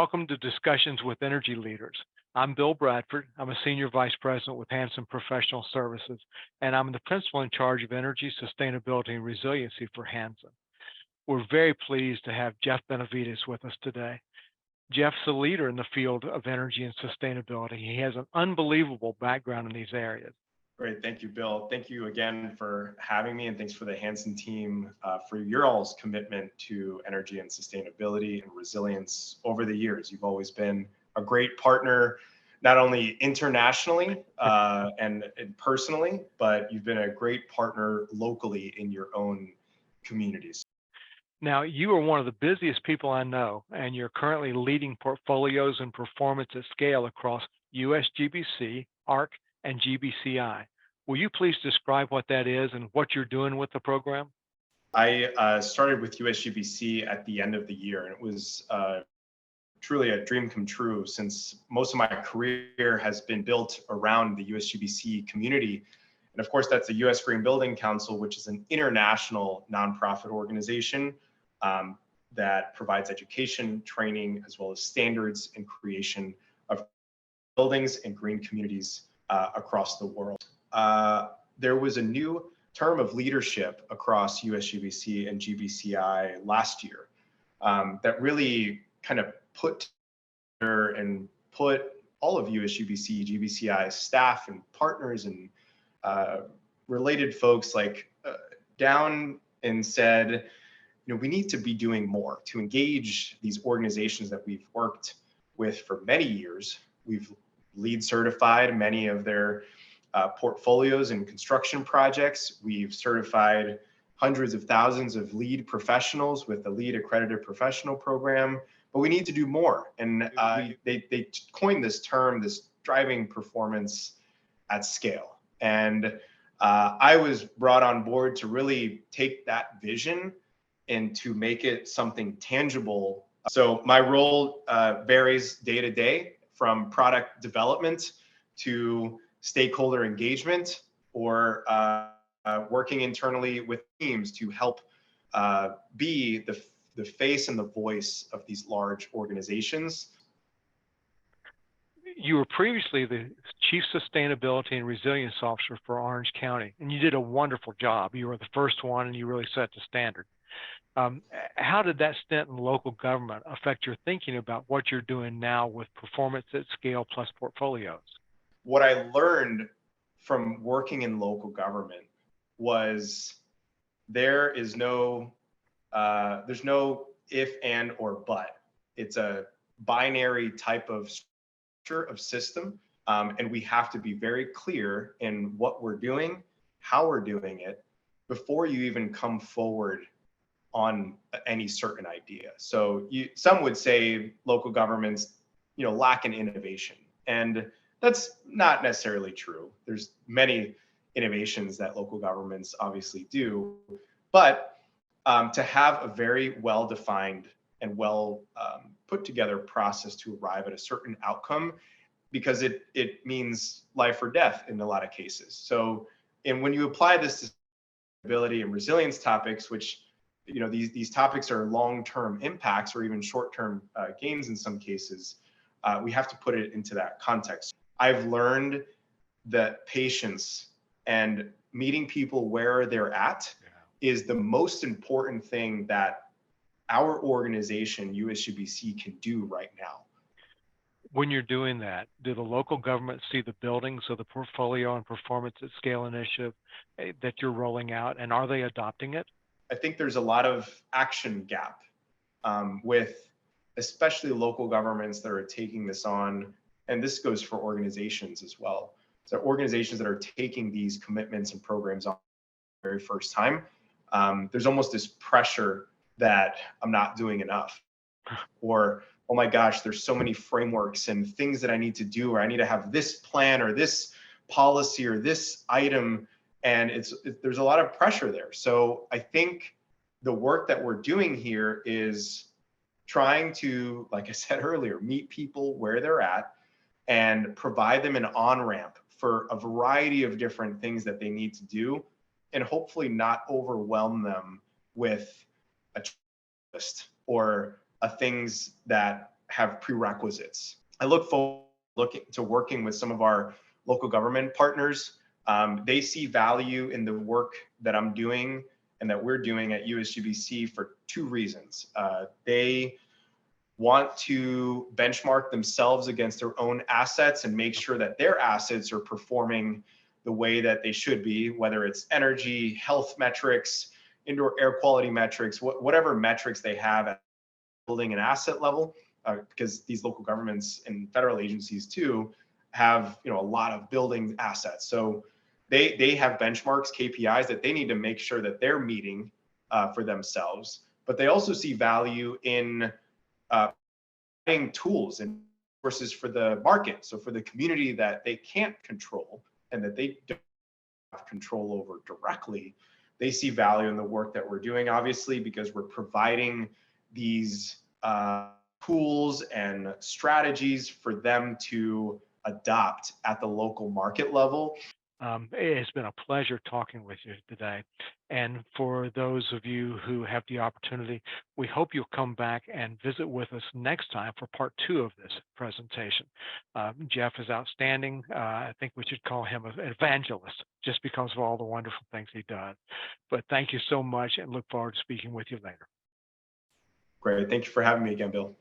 welcome to Discussions with Energy Leaders. I'm Bill Bradford. I'm a Senior Vice President with Hanson Professional Services, and I'm the Principal in charge of Energy, Sustainability, and Resiliency for Hanson. We're very pleased to have Jeff Benavides with us today. Jeff's a leader in the field of energy and sustainability. He has an unbelievable background in these areas. Great. Thank you, Bill. Thank you again for having me, and thanks for the Hanson team for your all's commitment to energy and sustainability and resilience over the years. You've always been a great partner, not only internationally and personally, but you've been a great partner locally in your own communities. Now, you are one of the busiest people I know, and you're currently leading portfolios and performance at scale across USGBC, ARC, and GBCI. Will you please describe what that is and what you're doing with the program? I started with USGBC at the end of the year, and it was truly a dream come true, since most of my career has been built around the USGBC community. And of course, that's the US Green Building Council, which is an international nonprofit organization that provides education, training, as well as standards and creation of buildings and green communities across the world. There was a new term of leadership across USGBC and GBCI last year that really kind of put all of USGBC, GBCI staff and partners and related folks down and said, we need to be doing more to engage these organizations that we've worked with for many years. We've LEED certified many of their portfolios and construction projects. We've certified hundreds of thousands of LEED professionals with the LEED accredited professional program, but we need to do more. And they coined this term, this driving performance at scale. And I was brought on board to really take that vision and to make it something tangible. So my role varies day to day, from product development to stakeholder engagement, or working internally with teams to help be the face and the voice of these large organizations. You were previously the Chief Sustainability and Resilience Officer for Orange County, and you did a wonderful job. You were the first one, and you really set the standard. How did that stint in local government affect your thinking about what you're doing now with performance at scale plus portfolios? What I learned from working in local government was there's no if, and, or but. It's a binary type of system, and we have to be very clear in what we're doing, how we're doing it, before you even come forward on any certain idea. So some would say local governments, lack in innovation, and that's not necessarily true. There's many innovations that local governments obviously do, but to have a very well-defined and well put together process to arrive at a certain outcome, because it means life or death in a lot of cases. So, and when you apply this to sustainability and resilience topics, which these topics are long-term impacts or even short-term gains in some cases, we have to put it into that context. I've learned that patience and meeting people where they're at is the most important thing that our organization, USGBC, can do right now. When you're doing that, do the local governments see the buildings of the portfolio and performance at scale initiative that you're rolling out, and are they adopting it? I think there's a lot of action gap with especially local governments that are taking this on, and this goes for organizations as well. So organizations that are taking these commitments and programs on the very first time, there's almost this pressure that I'm not doing enough, or, oh my gosh, there's so many frameworks and things that I need to do, or I need to have this plan or this policy or this item, and there's a lot of pressure there. So I think the work that we're doing here is trying to, like I said earlier, meet people where they're at and provide them an on-ramp for a variety of different things that they need to do, and hopefully not overwhelm them with a list or things that have prerequisites. I look forward to working with some of our local government partners. They see value in the work that I'm doing and that we're doing at USGBC for two reasons. They want to benchmark themselves against their own assets and make sure that their assets are performing the way that they should be, whether it's energy, health metrics, indoor air quality metrics, whatever metrics they have at building an asset level, because these local governments and federal agencies too have a lot of building assets. So they have benchmarks, KPIs that they need to make sure that they're meeting for themselves. But they also see value in tools and resources for the market. So for the community that they can't control and that they don't have control over directly, they see value in the work that we're doing, obviously, because we're providing these tools and strategies for them to adopt at the local market level. It has been a pleasure talking with you today. And for those of you who have the opportunity, we hope you'll come back and visit with us next time for part 2 of this presentation. Jeff is outstanding. I think we should call him an evangelist just because of all the wonderful things he does. But thank you so much and look forward to speaking with you later. Great. Thank you for having me again, Bill.